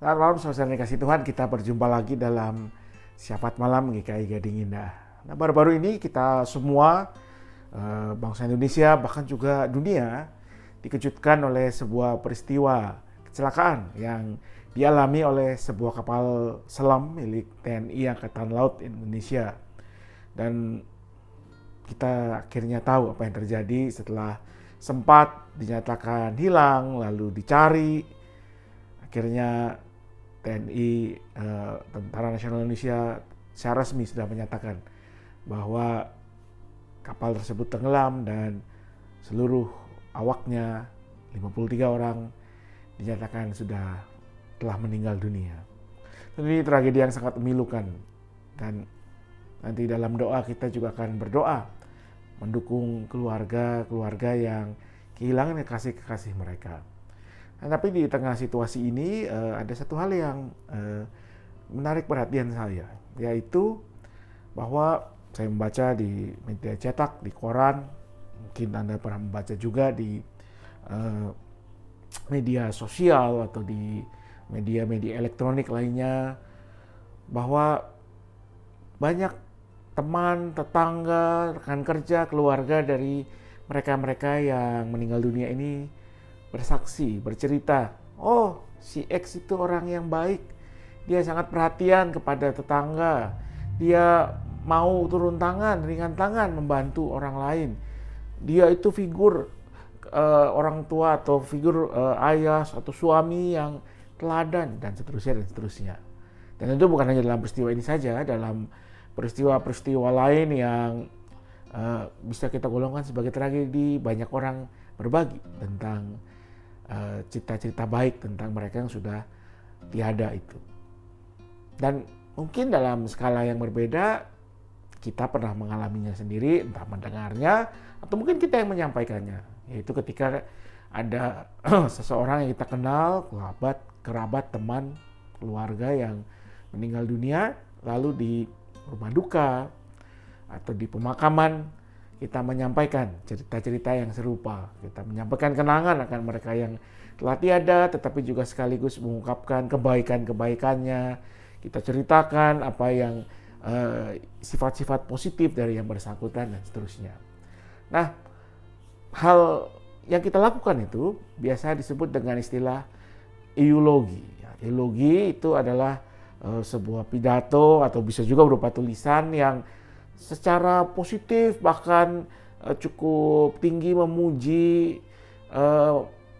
Selamat malam saudara yang kasih Tuhan, kita berjumpa lagi dalam Syafaat Malam GKI Gading Indah. Nah, baru-baru ini kita semua bangsa Indonesia bahkan juga dunia dikejutkan oleh sebuah peristiwa kecelakaan yang dialami oleh sebuah kapal selam milik TNI Angkatan Laut Indonesia. Dan kita akhirnya tahu apa yang terjadi setelah sempat dinyatakan hilang, lalu dicari. Akhirnya TNI, Tentara Nasional Indonesia secara resmi sudah menyatakan bahwa kapal tersebut tenggelam dan seluruh awaknya 53 orang dinyatakan sudah telah meninggal dunia. Ini tragedi yang sangat memilukan, dan nanti dalam doa kita juga akan berdoa mendukung keluarga-keluarga yang kehilangan kekasih-kekasih mereka. Nah, tapi di tengah situasi ini ada satu hal yang menarik perhatian saya, yaitu bahwa saya membaca di media cetak, di koran, mungkin Anda pernah membaca juga di media sosial atau di media-media elektronik lainnya, bahwa banyak teman, tetangga, rekan kerja, keluarga dari mereka-mereka yang meninggal dunia ini bersaksi, bercerita, oh si X itu orang yang baik, dia sangat perhatian kepada tetangga, dia mau turun tangan, ringan tangan membantu orang lain, dia itu figur orang tua atau figur ayah atau suami yang teladan, dan seterusnya dan seterusnya. Dan itu bukan hanya dalam peristiwa ini saja, dalam peristiwa-peristiwa lain yang bisa kita golongkan sebagai tragedi, banyak orang berbagi tentang cerita-cerita baik tentang mereka yang sudah tiada itu. Dan mungkin dalam skala yang berbeda, kita pernah mengalaminya sendiri, entah mendengarnya atau mungkin kita yang menyampaikannya. Yaitu ketika ada seseorang yang kita kenal, kerabat, teman, keluarga yang meninggal dunia, lalu di rumah duka atau di pemakaman kita menyampaikan cerita-cerita yang serupa. Kita menyampaikan kenangan akan mereka yang telah tiada, tetapi juga sekaligus mengungkapkan kebaikan-kebaikannya. Kita ceritakan apa yang sifat-sifat positif dari yang bersangkutan dan seterusnya. Nah, hal yang kita lakukan itu biasa disebut dengan istilah eulogi. Eulogi itu adalah sebuah pidato atau bisa juga berupa tulisan yang secara positif, bahkan cukup tinggi memuji,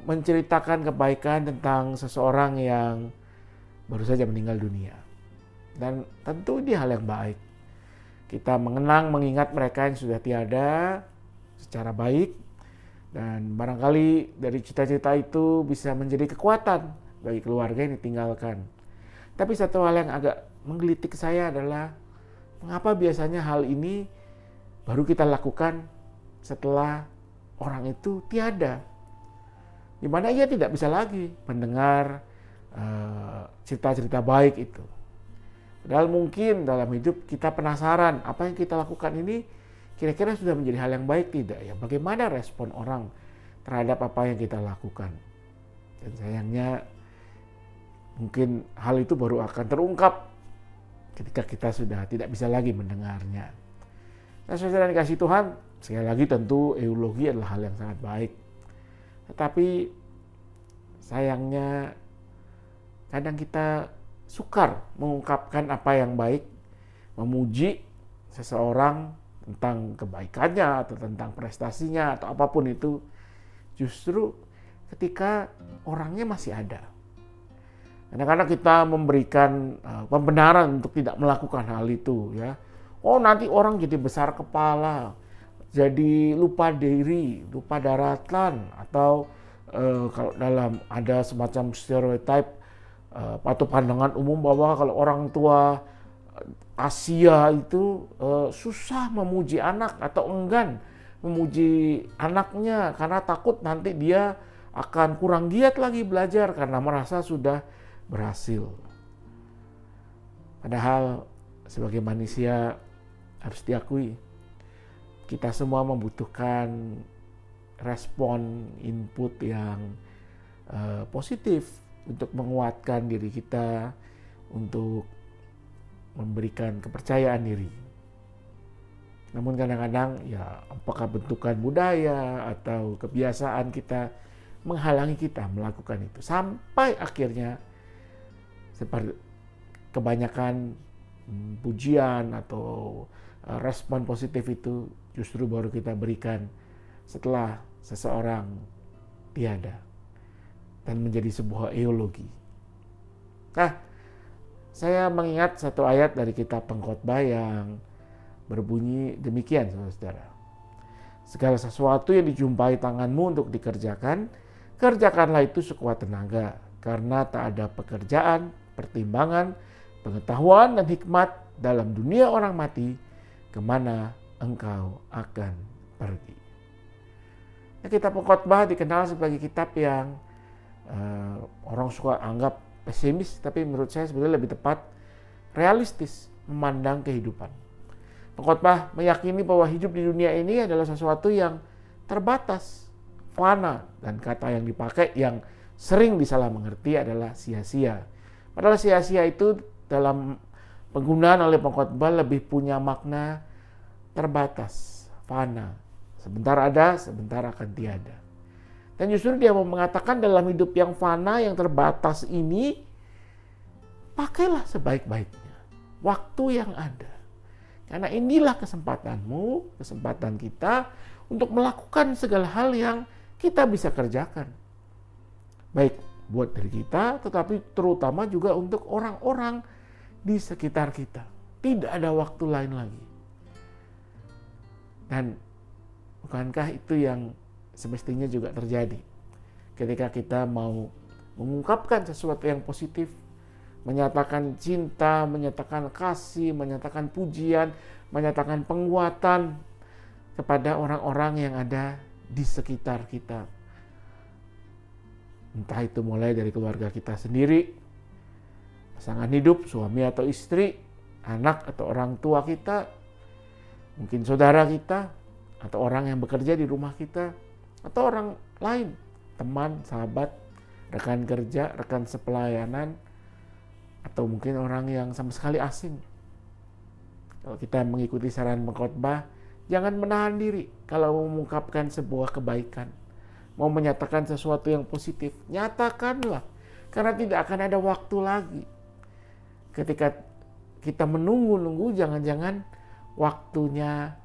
menceritakan kebaikan tentang seseorang yang baru saja meninggal dunia. Dan tentu ini hal yang baik. Kita mengenang, mengingat mereka yang sudah tiada secara baik, dan barangkali dari cita-cita itu bisa menjadi kekuatan bagi keluarga yang ditinggalkan. Tapi satu hal yang agak menggelitik saya adalah mengapa biasanya hal ini baru kita lakukan setelah orang itu tiada, di mana ia tidak bisa lagi mendengar cerita-cerita baik itu. Padahal mungkin dalam hidup kita penasaran, apa yang kita lakukan ini kira-kira sudah menjadi hal yang baik tidak ya? Bagaimana respon orang terhadap apa yang kita lakukan? Dan sayangnya mungkin hal itu baru akan terungkap ketika kita sudah tidak bisa lagi mendengarnya. Nah, saudara dikasih Tuhan, sekali lagi tentu eulogi adalah hal yang sangat baik. Tetapi sayangnya kadang kita sukar mengungkapkan apa yang baik, memuji seseorang tentang kebaikannya atau tentang prestasinya atau apapun itu, justru ketika orangnya masih ada. Kadang-kadang kita memberikan pembenaran untuk tidak melakukan hal itu, ya. Oh, nanti orang jadi besar kepala, jadi lupa diri, lupa daratan, atau kalau dalam ada semacam stereotip atau pandangan umum bahwa kalau orang tua Asia itu susah memuji anak atau enggan memuji anaknya karena takut nanti dia akan kurang giat lagi belajar karena merasa sudah berhasil. Padahal sebagai manusia harus diakui, kita semua membutuhkan respon input yang positif untuk menguatkan diri kita, untuk memberikan kepercayaan diri. Namun kadang-kadang ya apakah bentukan budaya atau kebiasaan kita menghalangi kita melakukan itu. Sampai akhirnya seperti kebanyakan pujian atau respon positif itu justru baru kita berikan setelah seseorang tiada dan menjadi sebuah eologi. Nah, saya mengingat satu ayat dari kitab Pengkhotbah yang berbunyi demikian, saudara-saudara. Segala sesuatu yang dijumpai tanganmu untuk dikerjakan, kerjakanlah itu sekuat tenaga, karena tak ada pekerjaan, pertimbangan, pengetahuan dan hikmat dalam dunia orang mati, kemana engkau akan pergi. Nah, kitab Pengkhotbah dikenal sebagai kitab yang orang suka anggap pesimis, tapi menurut saya sebenarnya lebih tepat realistis memandang kehidupan. Pengkhotbah meyakini bahwa hidup di dunia ini adalah sesuatu yang terbatas, fana, dan kata yang dipakai yang sering disalah mengerti adalah sia-sia. Padahal sia-sia itu dalam penggunaan oleh pengkhotbah lebih punya makna terbatas, fana. Sebentar ada, sebentar akan tiada. Dan justru dia mau mengatakan dalam hidup yang fana, yang terbatas ini, pakailah sebaik-baiknya waktu yang ada. Karena inilah kesempatanmu, kesempatan kita untuk melakukan segala hal yang kita bisa kerjakan. Baik buat diri kita, tetapi terutama juga untuk orang-orang di sekitar kita. Tidak ada waktu lain lagi. Dan bukankah itu yang semestinya juga terjadi ketika kita mau mengungkapkan sesuatu yang positif, menyatakan cinta, menyatakan kasih, menyatakan pujian, menyatakan penguatan kepada orang-orang yang ada di sekitar kita. Entah itu mulai dari keluarga kita sendiri, pasangan hidup, suami atau istri, anak atau orang tua kita, mungkin saudara kita, atau orang yang bekerja di rumah kita, atau orang lain, teman, sahabat, rekan kerja, rekan sepelayanan, atau mungkin orang yang sama sekali asing. Kalau kita mengikuti saran pengkhotbah, jangan menahan diri kalau mengungkapkan sebuah kebaikan, mau menyatakan sesuatu yang positif, nyatakanlah, karena tidak akan ada waktu lagi. Ketika kita menunggu-nunggu, jangan-jangan waktunya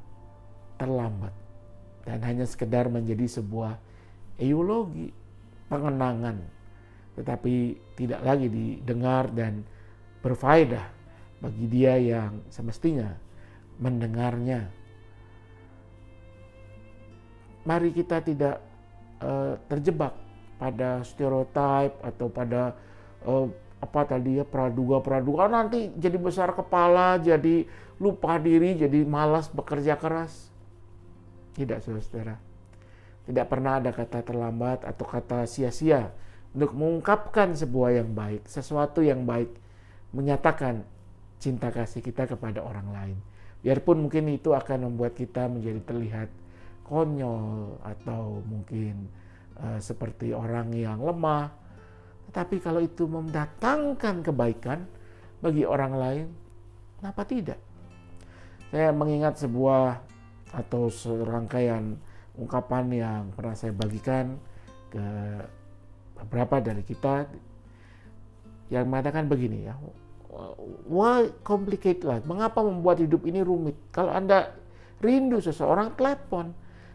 terlambat dan hanya sekedar menjadi sebuah eologi, pengenangan, tetapi tidak lagi didengar dan berfaedah bagi dia yang semestinya mendengarnya. Mari kita tidak terjebak pada stereotip atau pada praduga nanti jadi besar kepala, jadi lupa diri, jadi malas bekerja keras. Tidak, saudara. Tidak pernah ada kata terlambat atau kata sia-sia untuk mengungkapkan sebuah yang baik, sesuatu yang baik, menyatakan cinta kasih kita kepada orang lain. Biarpun mungkin itu akan membuat kita menjadi terlihat konyol atau mungkin seperti orang yang lemah. Tetapi kalau itu mendatangkan kebaikan bagi orang lain, kenapa tidak? Saya mengingat sebuah atau serangkaian ungkapan yang pernah saya bagikan ke beberapa dari kita yang mengatakan begini ya, why complicate life? Mengapa membuat hidup ini rumit? Kalau Anda rindu seseorang, telepon.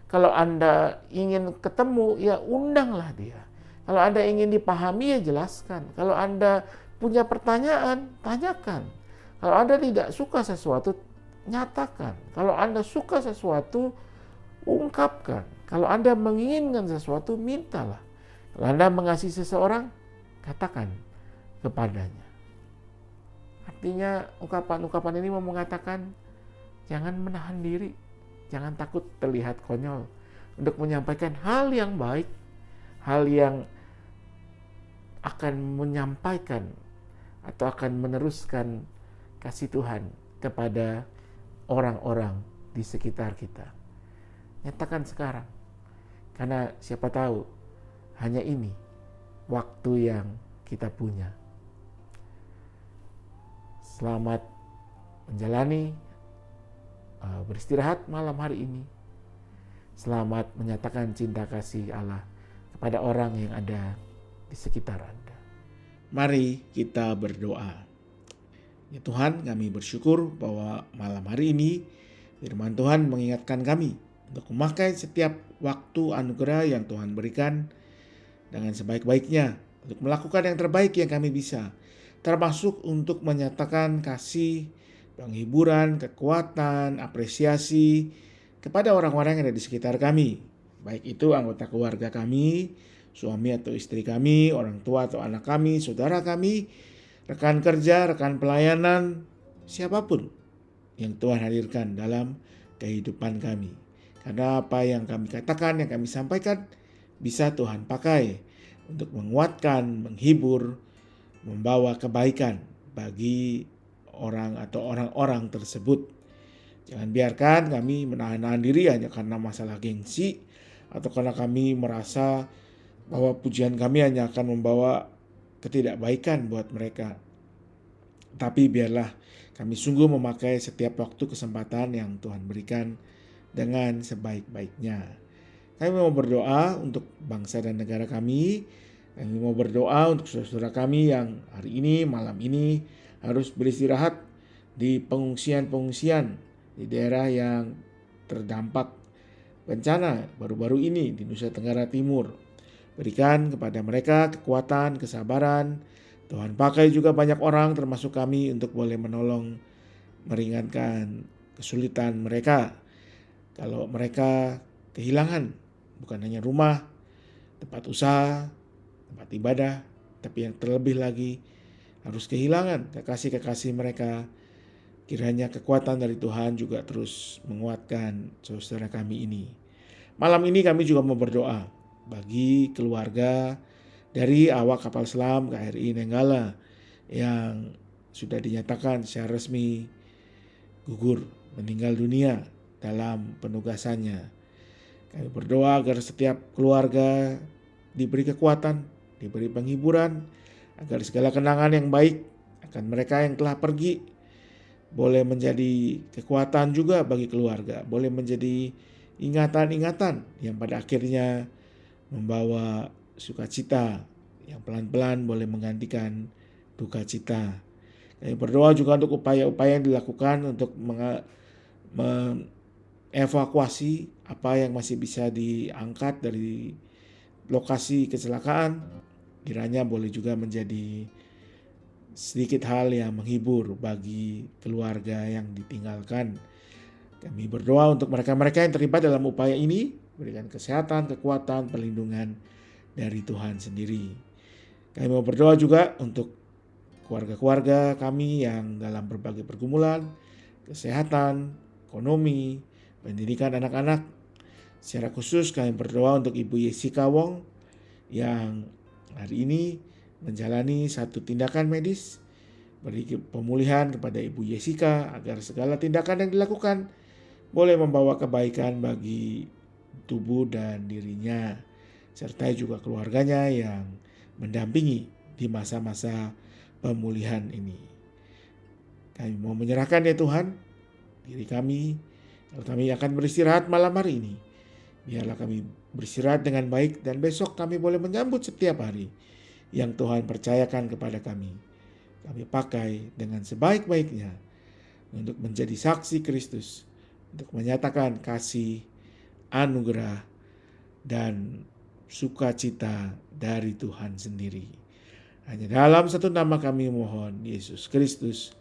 Kalau Anda ingin ketemu, ya undanglah dia. Kalau Anda ingin dipahami, ya jelaskan. Kalau Anda punya pertanyaan, tanyakan. Kalau Anda tidak suka sesuatu, nyatakan. Kalau Anda suka sesuatu, ungkapkan. Kalau Anda menginginkan sesuatu, mintalah. Kalau Anda mengasihi seseorang, katakan kepadanya. Artinya ungkapan-ungkapan ini mau mengatakan jangan menahan diri, jangan takut terlihat konyol untuk menyampaikan hal yang baik, hal yang akan menyampaikan atau akan meneruskan kasih Tuhan kepada orang-orang di sekitar kita. Nyatakan sekarang, karena siapa tahu hanya ini waktu yang kita punya. Selamat menjalani beristirahat malam hari ini. Selamat menyatakan cinta kasih Allah kepada orang yang ada di sekitar Anda. Mari kita berdoa. Ya Tuhan, kami bersyukur bahwa malam hari ini firman Tuhan mengingatkan kami untuk memakai setiap waktu anugerah yang Tuhan berikan dengan sebaik-baiknya, untuk melakukan yang terbaik yang kami bisa, termasuk untuk menyatakan kasih, penghiburan, kekuatan, apresiasi kepada orang-orang yang ada di sekitar kami, baik itu anggota keluarga kami, suami atau istri kami, orang tua atau anak kami, saudara kami, rekan kerja, rekan pelayanan, siapapun yang Tuhan hadirkan dalam kehidupan kami. Karena apa yang kami katakan, yang kami sampaikan, bisa Tuhan pakai untuk menguatkan, menghibur, membawa kebaikan bagi orang atau orang-orang tersebut. Jangan biarkan kami menahan-nahan diri hanya karena masalah gengsi, atau karena kami merasa bahwa pujian kami hanya akan membawa ketidakbaikan buat mereka. Tapi biarlah kami sungguh memakai setiap waktu kesempatan yang Tuhan berikan dengan sebaik-baiknya. Kami mau berdoa untuk bangsa dan negara kami. Kami mau berdoa untuk saudara-saudara kami yang hari ini, malam ini harus beristirahat di pengungsian-pengungsian di daerah yang terdampak bencana baru-baru ini di Nusa Tenggara Timur. Berikan kepada mereka kekuatan, kesabaran. Tuhan pakai juga banyak orang termasuk kami untuk boleh menolong, meringankan kesulitan mereka. Kalau mereka kehilangan bukan hanya rumah, tempat usaha, tempat ibadah, tapi yang terlebih lagi harus kehilangan kekasih-kekasih mereka. Kiranya kekuatan dari Tuhan juga terus menguatkan saudara kami ini. Malam ini kami juga mau berdoa bagi keluarga dari awak kapal selam KRI Nenggala yang sudah dinyatakan secara resmi gugur, meninggal dunia dalam penugasannya. Kami berdoa agar setiap keluarga diberi kekuatan, diberi penghiburan, agar segala kenangan yang baik akan mereka yang telah pergi boleh menjadi kekuatan juga bagi keluarga, boleh menjadi ingatan-ingatan yang pada akhirnya membawa sukacita yang pelan-pelan boleh menggantikan duka cita. Kami berdoa juga untuk upaya-upaya yang dilakukan untuk mengevakuasi apa yang masih bisa diangkat dari lokasi kecelakaan. Kiranya boleh juga menjadi sedikit hal yang menghibur bagi keluarga yang ditinggalkan. Kami berdoa untuk mereka-mereka yang terlibat dalam upaya ini, berikan kesehatan, kekuatan, perlindungan dari Tuhan sendiri. Kami mau berdoa juga untuk keluarga-keluarga kami yang dalam berbagai pergumulan, kesehatan, ekonomi, pendidikan anak-anak. Secara khusus kami berdoa untuk Ibu Yesika Wong yang hari ini menjalani satu tindakan medis, beri pemulihan kepada Ibu Yesika agar segala tindakan yang dilakukan boleh membawa kebaikan bagi tubuh dan dirinya, serta juga keluarganya yang mendampingi di masa-masa pemulihan ini. Kami mau menyerahkan ya Tuhan diri kami, kalau kami akan beristirahat malam hari ini. Biarlah kami beristirahat dengan baik dan besok kami boleh menyambut setiap hari yang Tuhan percayakan kepada kami. Kami pakai dengan sebaik-baiknya untuk menjadi saksi Kristus, untuk menyatakan kasih, anugerah, dan sukacita dari Tuhan sendiri. Hanya dalam satu nama kami mohon, Yesus Kristus,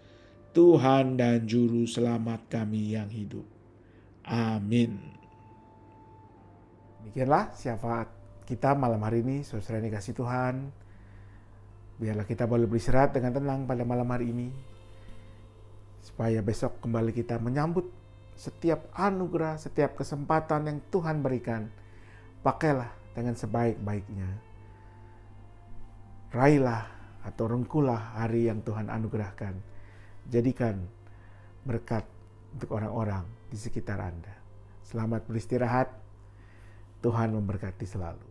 Tuhan dan Juru Selamat kami yang hidup. Amin. Demikianlah syafaat kita malam hari ini, saudara yang dikasihi Tuhan. Biarlah kita boleh beristirahat dengan tenang pada malam hari ini, supaya besok kembali kita menyambut setiap anugerah, setiap kesempatan yang Tuhan berikan. Pakailah dengan sebaik-baiknya. Raihlah atau rengkulah hari yang Tuhan anugerahkan. Jadikan berkat untuk orang-orang di sekitar Anda. Selamat beristirahat. Tuhan memberkati selalu.